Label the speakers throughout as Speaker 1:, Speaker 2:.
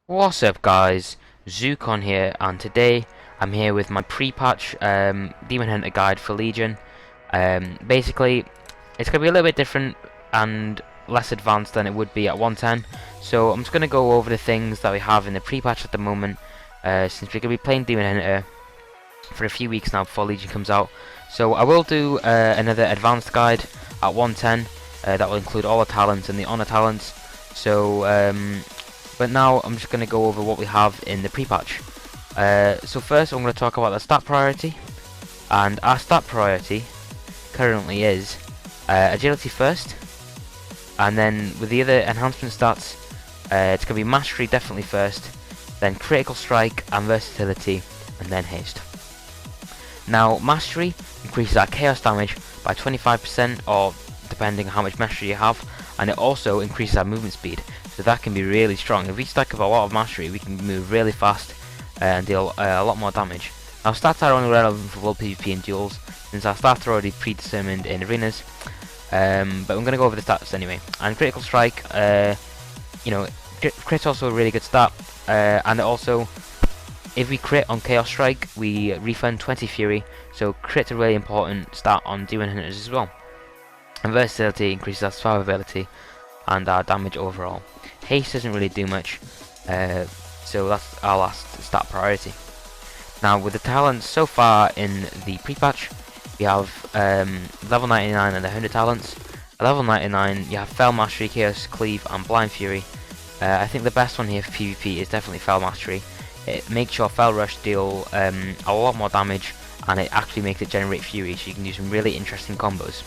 Speaker 1: What's up guys, Zukon here, and today I'm here with my pre-patch Demon Hunter guide for Legion. Basically, it's going to be a little bit different and less advanced than it would be at 110, so I'm just going to go over the things that we have in the pre-patch at the moment, since we're going to be playing Demon Hunter for a few weeks now before Legion comes out. So I will do another advanced guide at 110, that will include all the talents and the honor talents. But now I'm just going to go over what we have in the pre-patch. So first I'm going to talk about the stat priority, and our stat priority currently is agility first, and then with the other enhancement stats, it's going to be mastery definitely first, then critical strike and versatility, and then haste. Now mastery increases our chaos damage by 25%, or depending on how much mastery you have, and it also increases our movement speed, so that can be really strong. If we stack up a lot of mastery, we can move really fast and deal a lot more damage. Now stats are only relevant for world PvP and duels, since our stats are already predetermined in arenas, but I'm going to go over the stats anyway. And critical strike, crit's also a really good stat, and also if we crit on chaos strike, we refund 20 fury, so crit's a really important stat on demon hunters as well. And versatility increases our survivability and our damage overall. Haste doesn't really do much, so that's our last stat priority. Now with the talents so far in the pre-patch, we have level 99 and 100 talents. At level 99 you have Fell Mastery, Chaos Cleave and Blind Fury. I think the best one here for PvP is definitely Fell Mastery. It makes your Fell Rush deal a lot more damage, and it actually makes it generate Fury, so you can do some really interesting combos.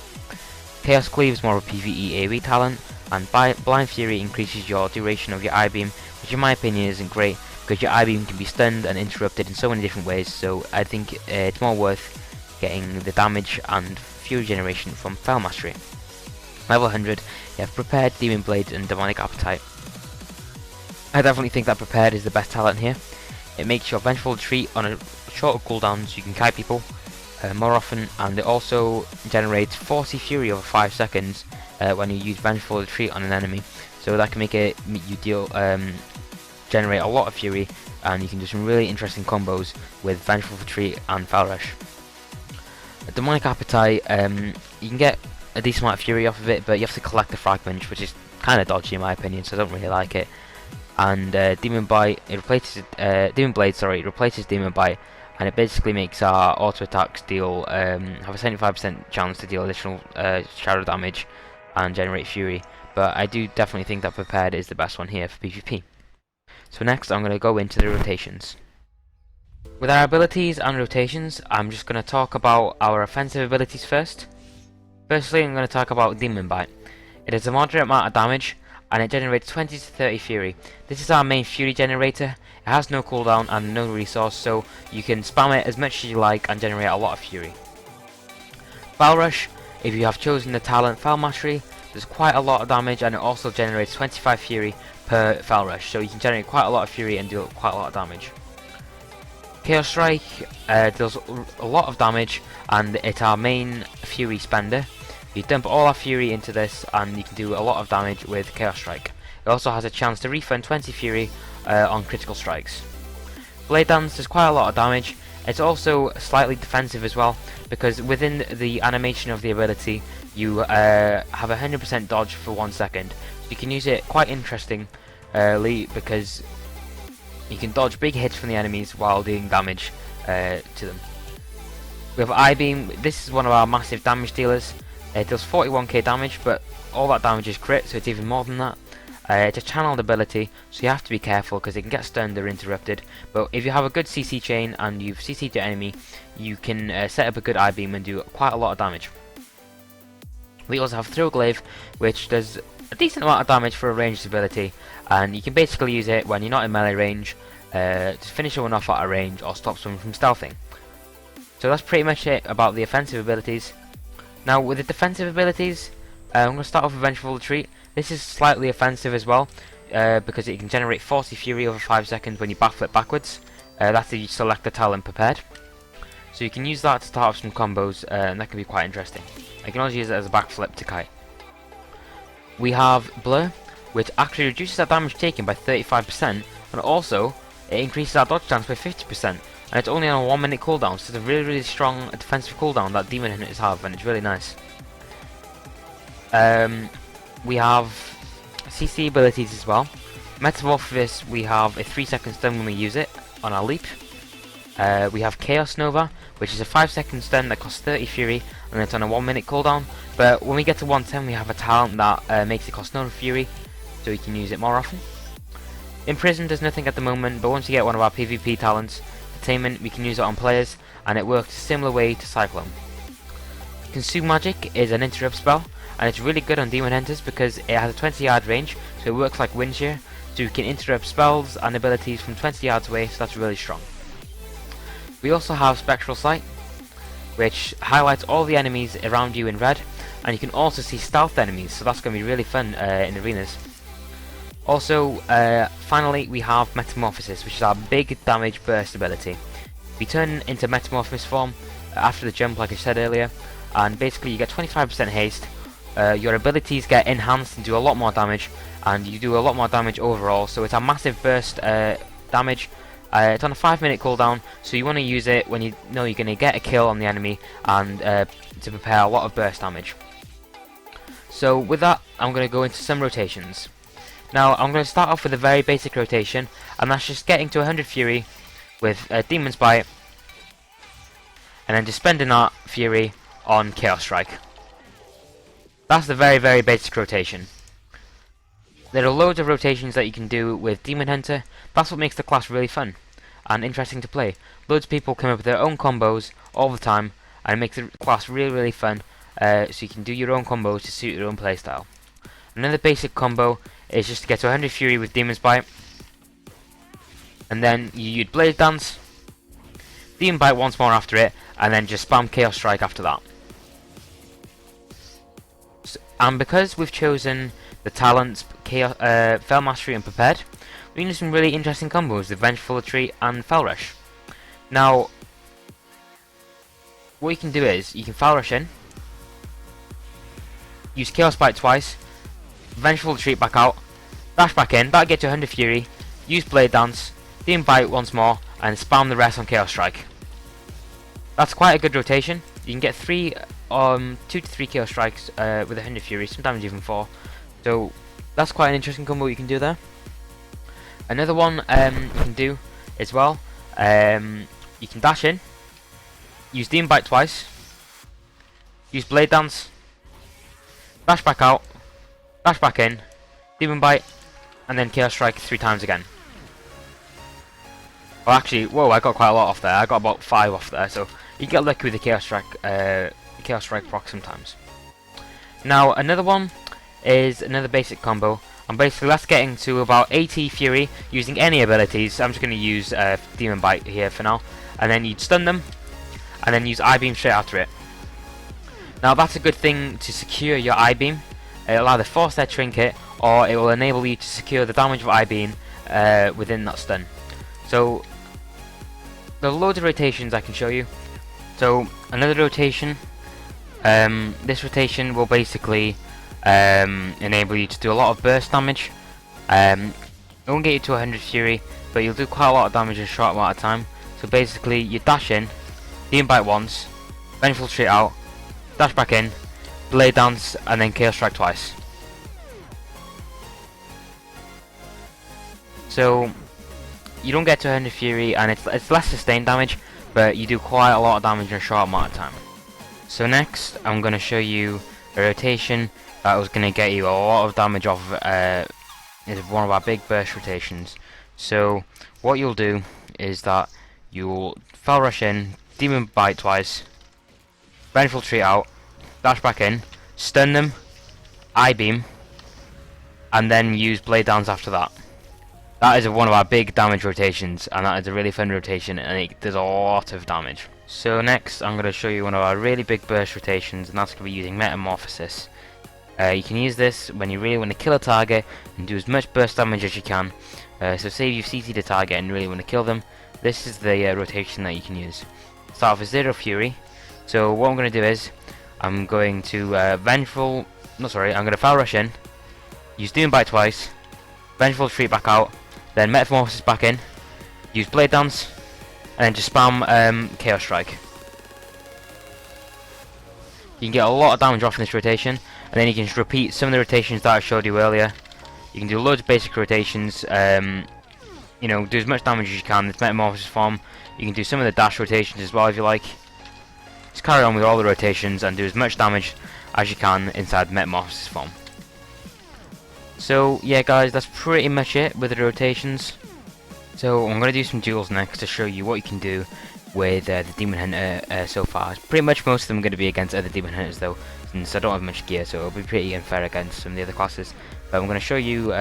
Speaker 1: Chaos Cleave is more of a PvE AoE talent, and Blind Fury increases your duration of your I-Beam, which in my opinion isn't great, because your I-Beam can be stunned and interrupted in so many different ways, so I think it's more worth getting the damage and Fury generation from Fell Mastery. Level 100, you have Prepared, Demon Blades and Demonic Appetite. I definitely think that Prepared is the best talent here. It makes your Vengeful Retreat on a shorter cooldown, so you can kite people more often, and it also generates 40 Fury over 5 seconds when you use Vengeful Retreat on an enemy, so that can make generate a lot of Fury, and you can do some really interesting combos with Vengeful Retreat and Fell Rush. Demonic Appetite, you can get a decent amount of Fury off of it, but you have to collect the fragments, which is kind of dodgy in my opinion, so I don't really like it. And Demon Bite, it replaces Demon Blade, sorry, it replaces Demon Bite, and it basically makes our auto attacks deal have a 75% chance to deal additional shadow damage and generate Fury. But I do definitely think that Prepared is the best one here for PvP. So next I'm going to go into the rotations. With our abilities and rotations, I'm just going to talk about our offensive abilities first. Firstly, I'm going to talk about Demon Bite. It has a moderate amount of damage, and it generates 20 to 30 Fury. This is our main Fury generator. It has no cooldown and no resource, so you can spam it as much as you like and generate a lot of Fury. Fell Rush, if you have chosen the talent Fell Mastery, there's quite a lot of damage, and it also generates 25 Fury per Fell Rush, so you can generate quite a lot of Fury and deal quite a lot of damage. Chaos Strike deals a lot of damage, and it's our main Fury spender. You dump all our Fury into this, and you can do a lot of damage with Chaos Strike. It also has a chance to refund 20 Fury on critical strikes. Blade Dance does quite a lot of damage. It's also slightly defensive as well, because within the animation of the ability, you have 100% dodge for 1 second. So you can use it quite interestingly, because you can dodge big hits from the enemies while doing damage to them. We have I-Beam. This is one of our massive damage dealers. It does 41k damage, but all that damage is crit, so it's even more than that. It's a channeled ability, so you have to be careful because it can get stunned or interrupted. But if you have a good CC chain and you've CC'd your enemy, you can set up a good I-Beam and do quite a lot of damage. We also have Throw Glaive, which does a decent amount of damage for a ranged ability, and you can basically use it when you're not in melee range to finish someone off at a range or stop someone from stealthing. So that's pretty much it about the offensive abilities. Now with the defensive abilities, I'm going to start off with Vengeful Retreat. This is slightly offensive as well, because it can generate 40 Fury over 5 seconds when you backflip backwards. That's if you select the talent Prepared. So you can use that to start off some combos, and that can be quite interesting. I can also use it as a backflip to kite. We have Bulla, which actually reduces our damage taken by 35%, and and also it increases our dodge chance by 50%, and it's only on a 1 minute cooldown, so it's a really strong defensive cooldown that demon hunters have, and it's really nice. We have CC abilities as well. Metamorphosis, we have a 3-second stun when we use it on our leap. We have Chaos Nova, which is a 5-second stun that costs 30 Fury, and it's on a 1 minute cooldown. But when we get to 110, we have a talent that makes it cost no Fury, so we can use it more often. Imprison does nothing at the moment, but once you get one of our PvP talents, Attainment, we can use it on players, and it works a similar way to Cyclone. Consume Magic is an interrupt spell, and it's really good on Demon Hunters because it has a 20-yard range, so it works like Wind Shear, so you can interrupt spells and abilities from 20 yards away, so that's really strong. We also have Spectral Sight, which highlights all the enemies around you in red, and you can also see stealth enemies, so that's going to be really fun in arenas. Also, finally, we have Metamorphosis, which is our big damage burst ability. We turn into Metamorphosis form after the jump, like I said earlier, and basically you get 25% haste. Your abilities get enhanced and do a lot more damage, and you do a lot more damage overall, so it's a massive burst damage. It's on a 5-minute cooldown, so you want to use it when you know you're going to get a kill on the enemy, and to prepare a lot of burst damage. So with that, I'm going to go into some rotations. Now I'm going to start off with a very basic rotation, and that's just getting to 100 Fury with Demon's Bite, and then just spending that Fury on Chaos Strike. That's the very basic rotation. There are loads of rotations that you can do with Demon Hunter. That's what makes the class really fun and interesting to play. Loads of people come up with their own combos all the time, and it makes the class really fun, so you can do your own combos to suit your own playstyle. Another basic combo is just to get to 100 Fury with Demon's Bite, and then you use Blade Dance, Demon Bite once more after it, and then just spam Chaos Strike after that. And because we've chosen the talents Fell Mastery and Prepared, we can do some really interesting combos with Vengeful and Fell Rush. Now, what you can do is, you can Fell Rush in, use Chaos Bite twice, Vengeful Retreat back out, dash back in, that'll get you 100 Fury, use Blade Dance, Demon Bite once more, and spam the rest on Chaos Strike. That's quite a good rotation. You can get 2 to 3 Chaos Strikes with 100 Fury, sometimes even 4. So that's quite an interesting combo you can do there. Another one you can do as well, you can dash in, use Demon Bite twice, use Blade Dance, dash back out, dash back in, Demon Bite, and then Chaos Strike 3 times again. Well, actually, whoa, I got quite a lot off there. I got about 5 off there, so you can get lucky with the Chaos Strike proc sometimes. Now, another one is another basic combo, and basically that's getting to about 80 Fury using any abilities. I'm just going to use Demon Bite here for now, and then you'd stun them, and then use I-Beam straight after it. Now that's a good thing to secure your I-Beam. It'll either force their trinket, or it will enable you to secure the damage of I-Beam within that stun. So there are loads of rotations I can show you. So another rotation, this rotation will basically enable you to do a lot of burst damage. It won't get you to 100 Fury, but you'll do quite a lot of damage in a short amount of time. So basically you dash in, Demon Bite once, Vengeful Retreat out, dash back in, Blade Dance, and then Chaos Strike twice. So you don't get to 100 Fury, and it's less sustained damage, but you do quite a lot of damage in a short amount of time. So next I'm going to show you a rotation that was going to get you a lot of damage off is one of our big burst rotations. So what you'll do is that you'll Fell Rush in, Demon Bite twice, Vengeful Retreat out, dash back in, stun them, I-Beam, and then use Blade Dance after that. That is one of our big damage rotations, and that is a really fun rotation, and it does a lot of damage. So next I'm going to show you one of our really big burst rotations, and that's going to be using Metamorphosis. You can use this when you really want to kill a target and do as much burst damage as you can. So say you've CC'd a target and really want to kill them, this is the rotation that you can use. Start off with 0 Fury. So what I'm going to do is, I'm going to I'm going to Fell Rush in, use Demon Bite twice, Vengeful Retreat back out, then Metamorphosis back in, use Blade Dance, and then just spam Chaos Strike. You can get a lot of damage off in this rotation, and then you can just repeat some of the rotations that I showed you earlier. You can do loads of basic rotations, you know, do as much damage as you can. This Metamorphosis form, you can do some of the dash rotations as well if you like. Just carry on with all the rotations and do as much damage as you can inside Metamorphosis form. So yeah guys, that's pretty much it with the rotations. So I'm going to do some duels next to show you what you can do with the Demon Hunter so far. Pretty much most of them are going to be against other Demon Hunters though, since I don't have much gear, so it'll be pretty unfair against some of the other classes. But I'm going to show you,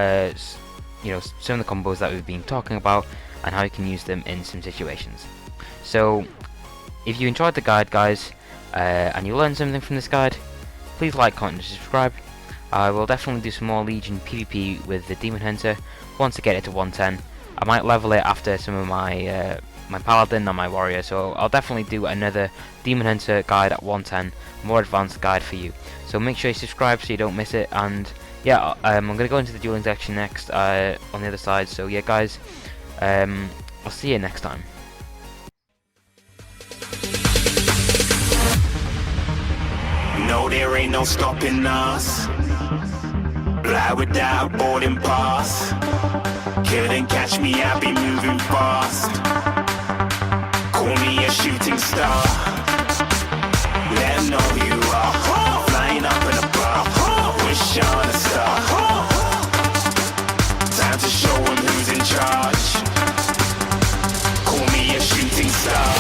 Speaker 1: you know, some of the combos that we've been talking about and how you can use them in some situations. So if you enjoyed the guide guys, and you learned something from this guide, please like, comment and subscribe. I will definitely do some more Legion PvP with the Demon Hunter once I get it to 110. I might level it after some of my my Paladin and my Warrior, so I'll definitely do another Demon Hunter guide at 110, more advanced guide for you. So make sure you subscribe so you don't miss it, and yeah, I'm going to go into the dueling section next on the other side, so yeah guys, I'll see you next time.
Speaker 2: No, there ain't no stopping us. Fly without boarding pass. Couldn't catch me, I be moving fast. Call me a shooting star. Let 'em know who you are. Flying up in a bar. Wish on a star. Time to show 'em who's in charge. Call me a shooting star.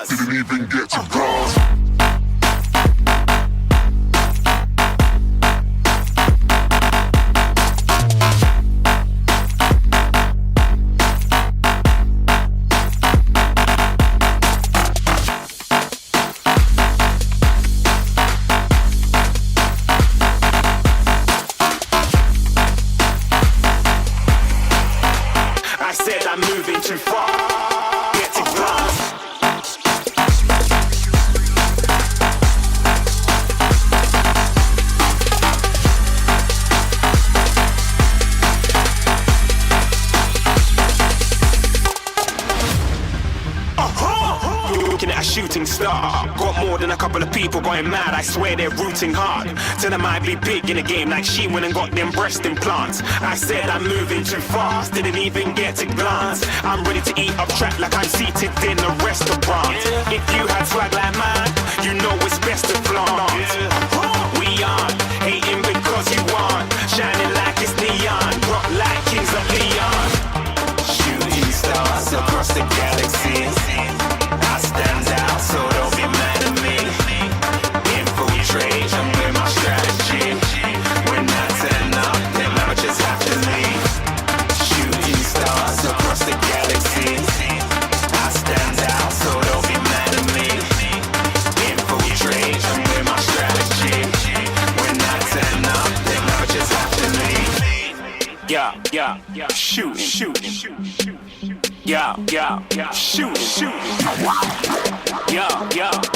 Speaker 2: Didn't even get to cross. I said I'm moving too far. Get to glass. Looking at a shooting star. Got more than a couple of people going mad. I swear they're rooting hard. Till I might be big in the game like she went and got them breast implants. I said I'm moving too fast. Didn't even get to glance. I'm ready to eat up track like I'm seated in a restaurant. If you had swag like mine, you know it's best to flaunt. We aren't hating because you aren't. Shining like it's neon. Rock like kings of Leon. Shooting stars across the galaxy. I stand out, so don't be mad at me. Infiltrate, I'm with my strategy. When I turn up, then amateurs have to leave. Shooting stars across the galaxy. I stand out, so don't be mad at me. Infiltrate, I'm with my strategy. When I turn up, then amateurs have to leave. Yeah, shooting. Yeah, shoot. Yeah.